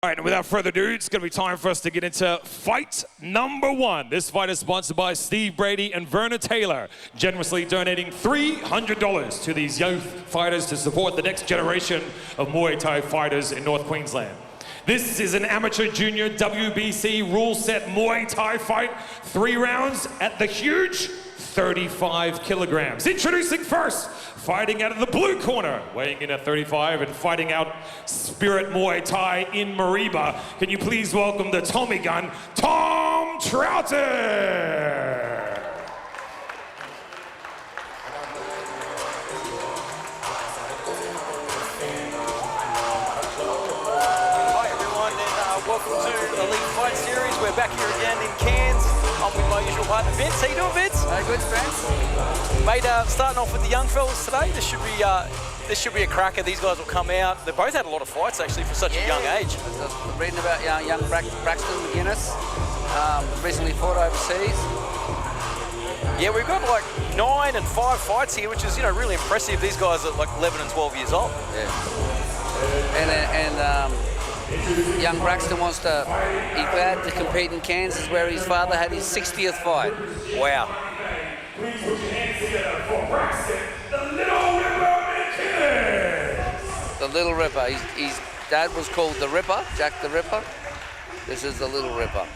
All right, and without further ado, it's going to be time for us to get into fight number one. This fight is sponsored by Steve Brady and Verna Taylor, generously donating $300 to these young fighters to support the next generation of Muay Thai fighters in North Queensland. This is an amateur junior WBC rule set Muay Thai fight, 3 rounds at the huge 35 kilograms. Introducing first, fighting out of the blue corner, weighing in at 35 and fighting out Spirit Muay Thai in Mareeba. Can you please welcome the Tommy gun, Tom Troughton. Welcome to Elite Fight Series. We're back here again in Cairns. I'm with my usual partner, Vince. How you doing, Vince? Good, Vince. Mate, starting off with the young fellas today. This should be a cracker. These guys will come out. They both had a lot of fights actually for such a young age. I'm reading about young Braxton McInnes. Recently fought overseas. Yeah, we've got like 9 and 5 fights here, which is really impressive. These guys are like 11 and 12 years old. Yeah. And young Braxton he's glad to compete in Cairns, where his father had his 60th fight. Wow. Please put your hands together for Braxton, the Little Ripper McInnes. The Little Ripper. His dad was called the Ripper, Jack the Ripper. This is the Little Ripper.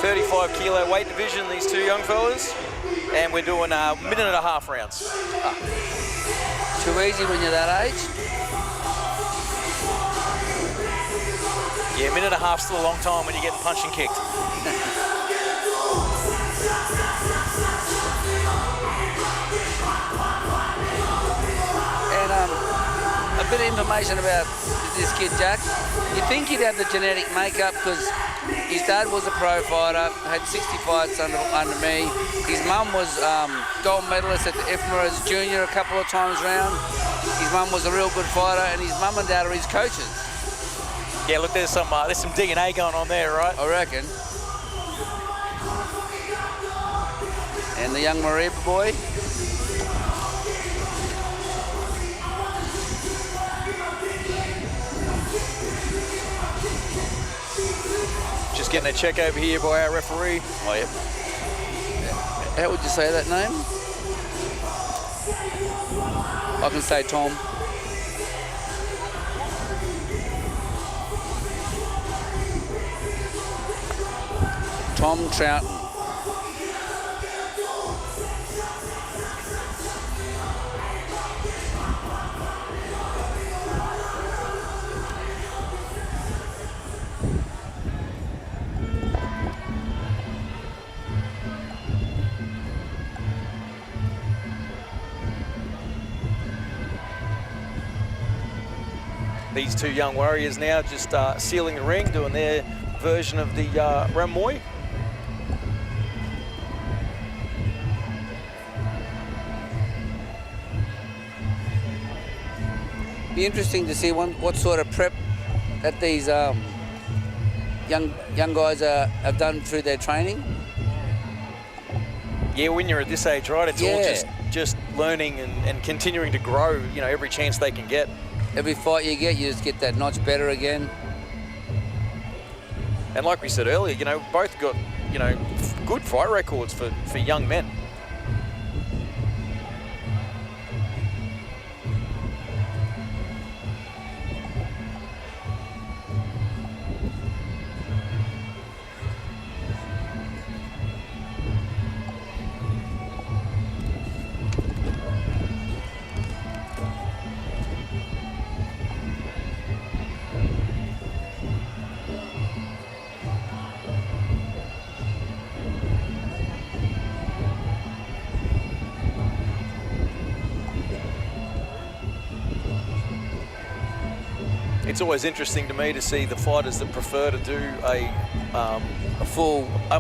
$35-kilo weight division, these two young fellas. And we're doing a minute and a half rounds. Too easy when you're that age. Yeah, a minute and a half's still a long time when you're getting punched and kicked. And a bit of information about this kid, Jack. You think he'd have the genetic makeup because his dad was a pro fighter, had 60 fights under me. His mum was gold medalist at the IFMA as junior a couple of times round. His mum was a real good fighter, and his mum and dad are his coaches. Yeah, look, there's some DNA going on there, right? I reckon. And the young Mareeba boy. Just getting a check over here by our referee. Oh, yep. How would you say that name? I can say Tom. Tom Troughton. These two young warriors now just sealing the ring, doing their version of the Ramoi. Be interesting to see what sort of prep that these young guys have done through their training. Yeah, when you're at this age, right, it's all just learning and continuing to grow, every chance they can get. Every fight you just get that notch better again. And like we said earlier, both got, good fight records for young men. It's always interesting to me to see the fighters that prefer to do a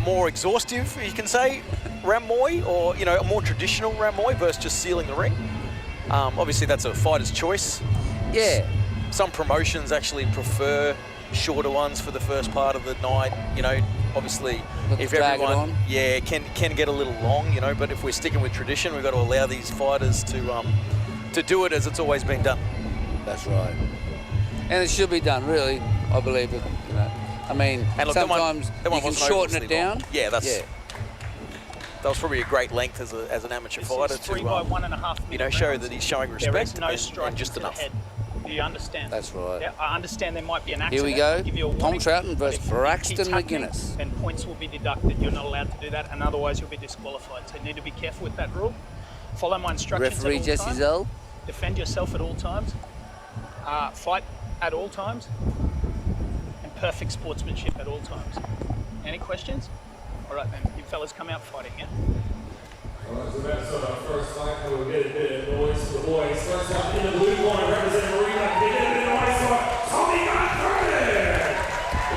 more exhaustive, you can say, Ramoi, or a more traditional Ramoi versus just sealing the ring. Obviously, that's a fighter's choice. Yeah. Some promotions actually prefer shorter ones for the first part of the night. obviously, Not if to drag it everyone, on. yeah, can get a little long, you know. But if we're sticking with tradition, we've got to allow these fighters to do it as it's always been done. That's right. And it should be done, really. I believe it. You know, I mean, And look, sometimes that one you can wasn't shorten it overly long. down. Yeah, that was probably a great length as an amateur fighter This is 3 to, by 1.5 you know, minute show rounds. that he's showing There respect is no and striking just to the enough. head. Do you understand? That's right. Yeah, I understand there might be an Here accident. we go. I'll give you a Tom warning, Troughton but versus if you keep Braxton tackling, McInnes. then points will be deducted. You're not allowed to do that, and otherwise you'll be disqualified. So you need to be careful with that rule. Follow my instructions Referee at all Jesse times. Zell. Defend yourself at all times. Fight at all times. And perfect sportsmanship at all times. Any questions? All right then, you fellas come out fighting, yeah? All right, so that's our first fight. We'll get a bit of noise for the boys. First up in the blue corner, representing Mareeba. They get a bit of noise for Tommy Hervey.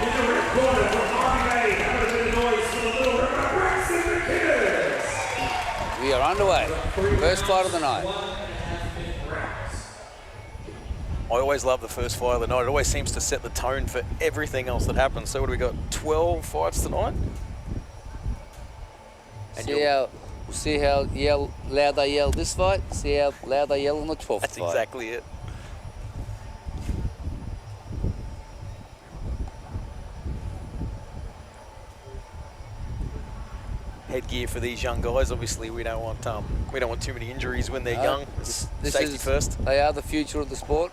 In the red corner from Hervey. Have a bit of noise for the little Ripper, Braxton McInnes. We are underway. First fight of the night. I always love the first fight of the night. It always seems to set the tone for everything else that happens. So what do we got? 12 fights tonight? And See how loud they yell this fight. See how loud they yell on the 12th that's fight. exactly it. Headgear for these young guys. Obviously, we don't want too many injuries when they're young. It's safety first. They are the future of the sport.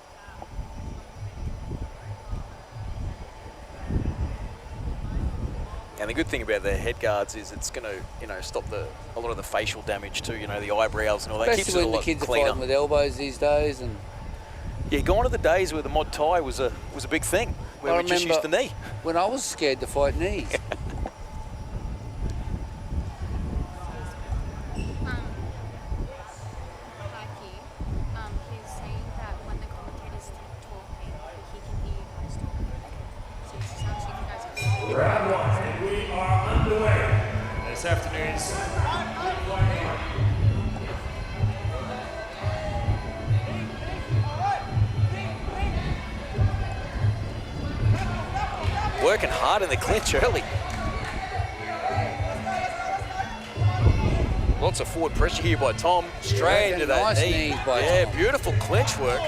And the good thing about their head guards is it's going to, you know, stop a lot of the facial damage too. You know, the eyebrows and all that. Keeps it Especially a when the lot kids are cleaner. fighting with elbows these days. And Yeah, gone are the days where the Muay Thai was a big thing, where I we just used the knee. when I was scared to fight knees. He's saying that when the commentators talking, he can hear you guys talking. So it sounds like you guys are hearing. Round one, and we are underway. This afternoon's Working hard in the clinch early. Lots of forward pressure here by Tom. Straight into that Nice knee. knees by Yeah, Tom. beautiful clinch work.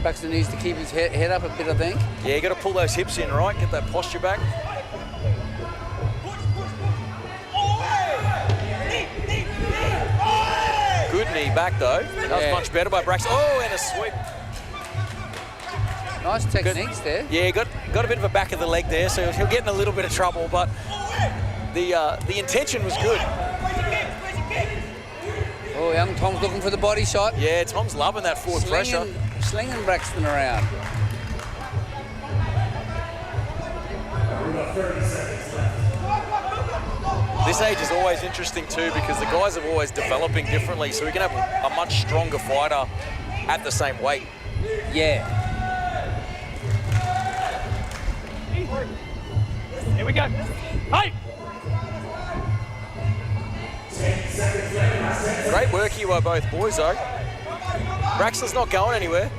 Braxton needs to keep his head up a bit, I think. Yeah, you got to pull those hips in, right? Get that posture back. Good knee back though. That was Yeah. much better by Braxton. Oh, and a sweep. Nice techniques there. Yeah, got a bit of a back of the leg there, so he'll get in a little bit of trouble, but the intention was good. Oh, young Tom's looking for the body shot. Yeah, Tom's loving that forward pressure. Slinging Braxton around. This age is always interesting too because the guys are always developing differently, so we can have a much stronger fighter at the same weight. Yeah. Here we go. Hey! Great work here by both boys though. Braxton's not going anywhere.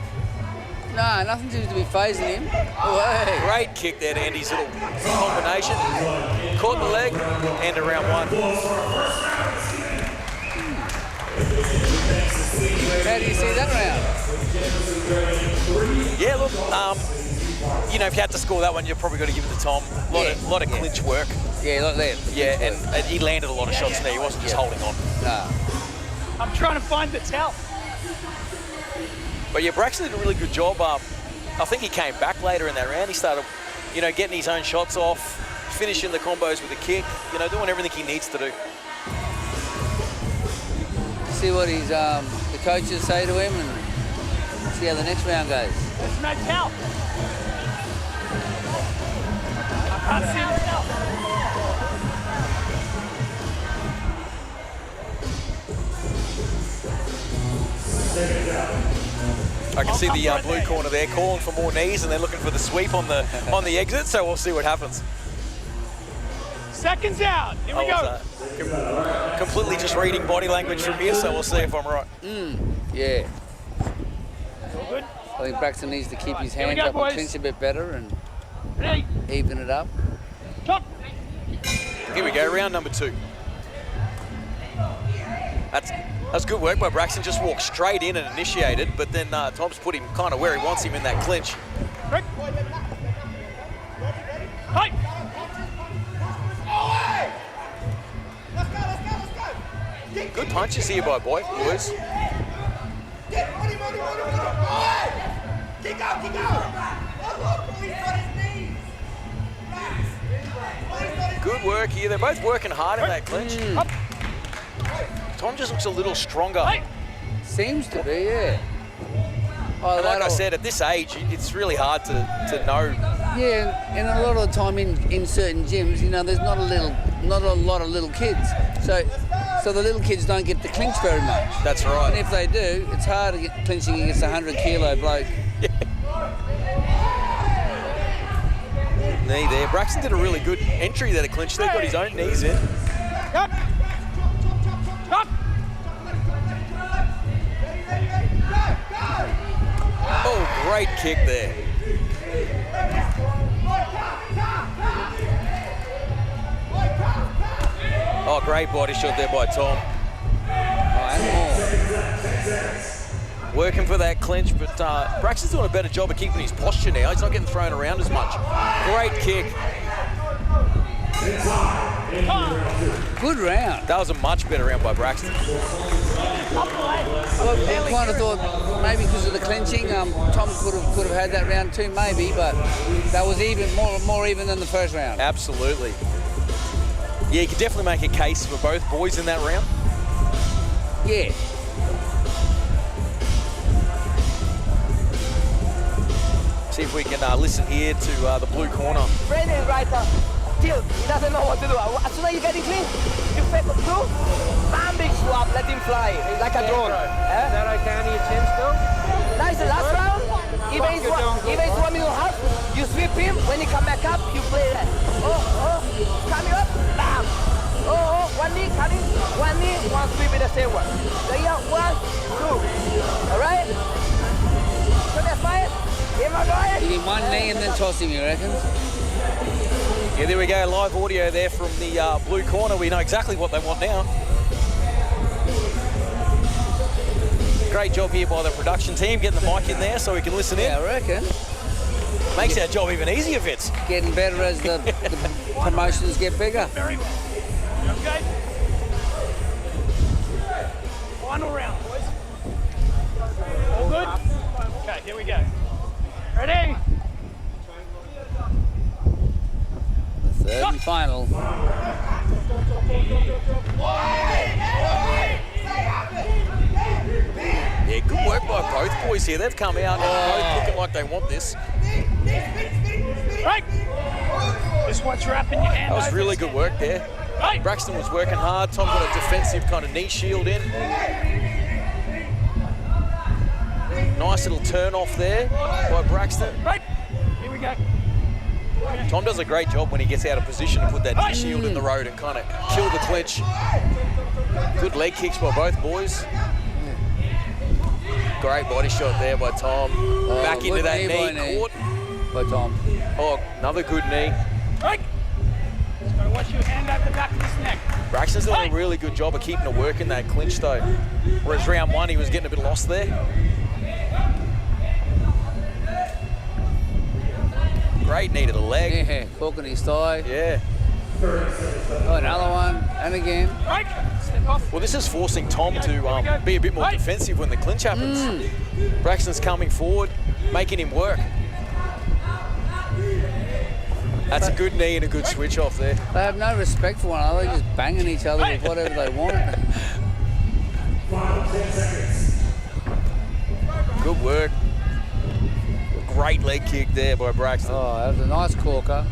No, nothing seems to be phasing him. Oh, hey. Great kick there to Andy's little combination. Caught the leg, and around one. How do you see that round? Yeah, look, you know, if you had to score that one, you're probably got to give it to Tom. A lot of clinch work. Yeah, look there. Yeah, and he landed a lot of shots there. He wasn't just holding on. No. I'm trying to find the towel. But yeah, Braxton did a really good job. I think he came back later in that round. He started, you know, getting his own shots off, finishing the combos with a kick, you know, doing everything he needs to do. See what his the coaches say to him and see how the next round goes. There's no towel. I can't see the towel. I can see the blue corner there calling for more knees, and they're looking for the sweep on the exit. So we'll see what happens. Seconds out. Here we go. Completely just reading body language from here, so we'll see if I'm right. Yeah. All good. I think Braxton needs to keep his Here we hands go, up boys. and clinch a bit better and Ready? even it up. Chop. Here we go, round number 2. That's good work by Braxton. Just walked straight in and initiated, but then Tom's put him kind of where he wants him in that clinch. Right. Hey. Good punches here by boys. Good work here. They're both working hard in that clinch. Tom just looks a little stronger. Seems to be, yeah. Oh, And like I said, at this age, it's really hard to know. Yeah, and a lot of the time in certain gyms, you know, there's not a lot of little kids. So the little kids don't get to clinch very much. That's right. And if they do, it's hard to get clinching against a 100-kilo bloke. Knee there. Braxton did a really good entry there to clinch. They've got his own knees in. Up. Up. Oh, great kick there. Oh, great body shot there by Tom. Working for that clinch, but Braxton's doing a better job of keeping his posture now. He's not getting thrown around as much. Great kick. Good round. That was a much better round by Braxton. I kind of thought maybe because of the clinching, Tom could have had that round too, maybe, but that was even more even than the first round. Absolutely. Yeah, you could definitely make a case for both boys in that round. Yeah. See if we can listen here to the blue corner. Brandon right still, he doesn't know what to do. As soon as you get it clean, you fake it through, bam, big swap, let him fly, like a drone. Is that okay on your chin still? That is the last round. Even if it's 1 minute and a half, you sweep him, when he come back up, you play that. Coming up, bam. One knee, coming, one knee, one sweep with the same one. So you have 1, 2, all right? So that's fine. Give him one knee and then toss him, you reckon? Yeah, there we go, live audio there from the blue corner. We know exactly what they want now. Great job here by the production team, getting the mic in there so we can listen in. Yeah, I reckon. Makes our job even easier, Vince. Getting better as the promotions get bigger. Very well. You okay? Final round, boys. All good? Okay, here we go. Ready? The third and final. Yeah, good work by both boys here. They've come out and both looking like they want this. Right. Just watch your up in your hand. That was really good work there. Right. Braxton was working hard. Tom got a defensive kind of knee shield in. Nice little turn off there by Braxton. Right. Here we go. Tom does a great job when he gets out of position to put that knee shield in the road and kind of kill the clinch. Good leg kicks by both boys. Great body shot there by Tom. Back into that knee caught. By Tom. Oh, another good knee. Right. Just gotta watch your hand over the back of his neck. Braxton's doing a really good job of keeping it working that clinch though. Whereas round 1 he was getting a bit lost there. Great knee to the leg. Yeah, corking his thigh. Yeah. Oh, another one, and again. Right. Step off. Well, this is forcing Tom to be a bit more defensive when the clinch happens. Braxton's coming forward, making him work. That's a good knee and a good switch off there. They have no respect for one another, just banging each other with whatever they want. Good work. Great leg kick there by Braxton. Oh, that was a nice corker.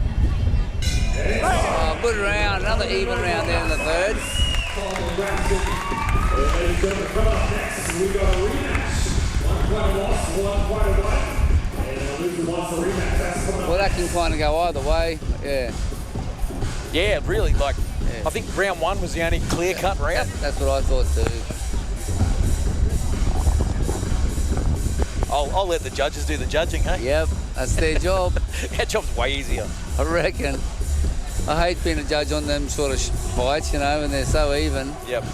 Oh, good round, another even round there in the third. Well, that can kind of go either way, yeah. Yeah, really, like, I think round 1 was the only clear-cut round. That's what I thought too. I'll let the judges do the judging, hey? Yep, that's their job. Our job's way easier. I reckon. I hate being a judge on them sort of fights, you know, when they're so even. Yep.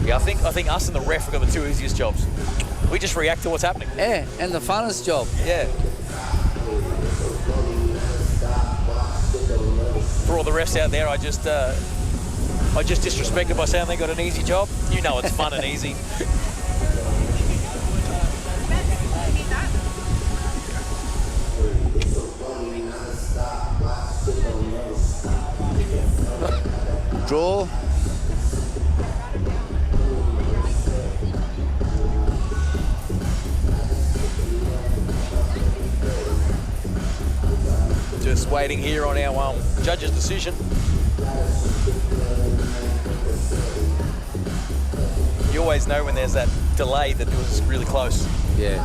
Yeah, I think us and the ref have got the two easiest jobs. We just react to what's happening. Yeah, and the funnest job. Yeah. For all the refs out there, I just disrespected by saying they got an easy job. You know it's fun and easy. Draw. Just waiting here on our judge's decision. You always know when there's that delay that it was really close. Yeah.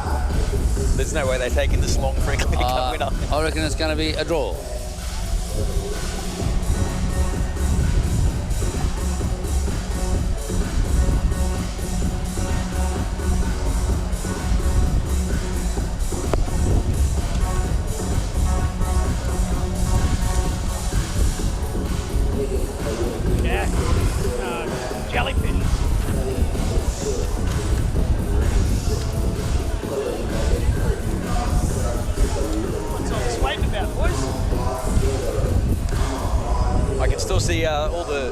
There's no way they're taking this long for a clear-cut winner. I reckon it's going to be a draw. Jellyfish. What's all this waiting about, boys? I can still see all the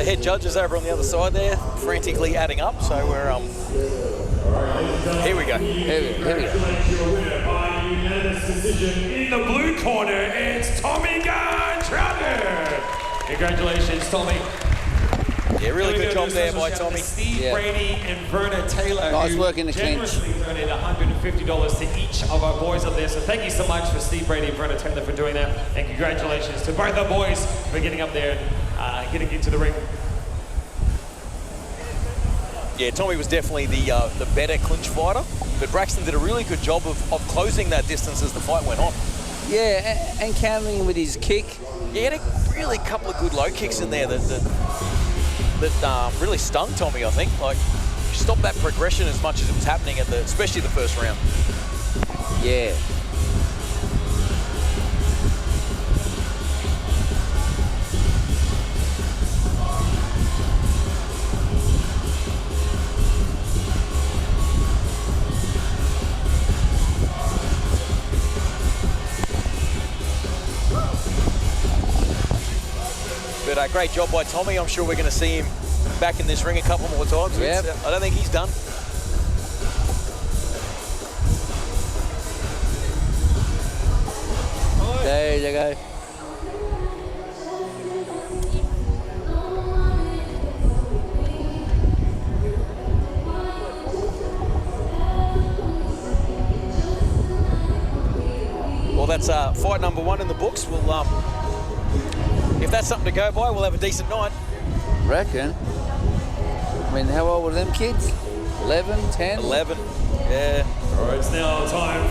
head judges over on the other side there frantically adding up. So we're here we go. Here we go. By unanimous decision in the blue corner, it's Tommy Troughton. Congratulations, Tommy. Yeah, really good job there by Tommy. Steve Brady and Verna Taylor. Nice work in the clinch. Generously donated $150 to each of our boys up there. So thank you so much for Steve Brady and Verna Taylor for doing that. And congratulations to both our boys for getting up there and getting into the ring. Yeah, Tommy was definitely the better clinch fighter, but Braxton did a really good job of closing that distance as the fight went on. Yeah, and countering with his kick. Yeah, he had a really couple of good low kicks in there that really stung Tommy, I think. Like, stopped that progression as much as it was happening at especially the first round. Yeah. But great job by Tommy. I'm sure we're going to see him back in this ring a couple more times. Yep. I don't think he's done. There you go. Well, that's fight number 1 in the books. We'll, if that's something to go by, we'll have a decent night. Reckon. I mean, how old were them kids? 11, 10? 11. Yeah. All right, it's now time